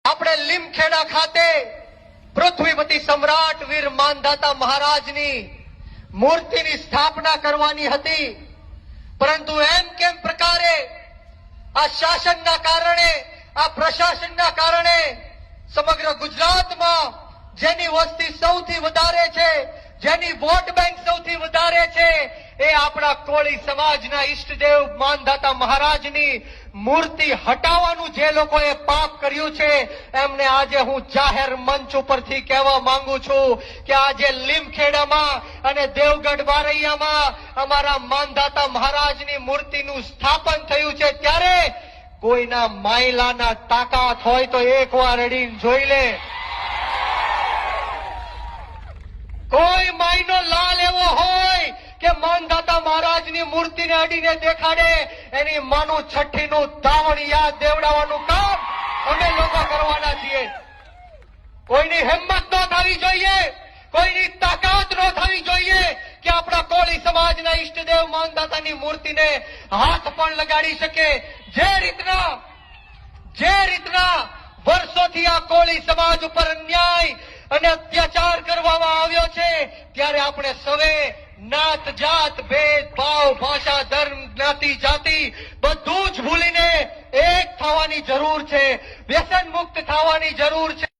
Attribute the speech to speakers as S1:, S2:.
S1: આપણે લીમખેડા ખાતે પૃથ્વીપતિ સમ્રાટ વીર માનધાતા મહારાજની મૂર્તિની સ્થાપના કરવાની હતી, પરંતુ એમ કેમ પ્રકારે આ શાસનના કારણે, આ પ્રશાસનના કારણે સમગ્ર ગુજરાતમાં જેની વસ્તી સૌથી વધારે છે, જેની વોટ બેંક સૌથી વધારે છે, એ આપણા કોળી સમાજના ઈષ્ટદેવ માનધાતા મહારાજની મૂર્તિ હટાવવાનું જે લોકોએ પાપ કર્યું છે, એમને આજે હું જાહેર મંચ ઉપરથી કહેવા માંગુ છું કે આજે લીમખેડામાં અને દેવગઢ બારૈયામાં અમારા માનધાતા મહારાજની મૂર્તિનું સ્થાપન થયું છે, ત્યારે કોઈના માયલાના તાકાત હોય તો એકવાર અડીને જોઈ લે. કોઈ માયનો લાલ એવો હોય કે માનધાતા મહારાજની મૂર્તિને અડીને દેખાડે, એની માનું છઠ્ઠીનું દાવણ યાદ દેવડાવવાનું કામ અમે લોકો કરવાના છીએ. કોઈની હિંમત ન થવી જોઈએ, કોઈની તાકાત ન થવી જોઈએ કે આપણા કોળી સમાજના ઈષ્ટદેવ માનધાતાની મૂર્તિને હાથ પણ લગાડી શકે. જે રીતના વર્ષોથી આ કોળી સમાજ ઉપર અન્યાય અને અત્યાચાર કરવામાં આવ્યો છે, ત્યારે આપણે સૌએ નાત જાત ભેદભાવ ભાષા ધર્મ જ્ઞાતિ જાતિ બધું જ ભૂલીને એક થવાની જરૂર છે, વ્યસન મુક્ત થવાની જરૂર છે.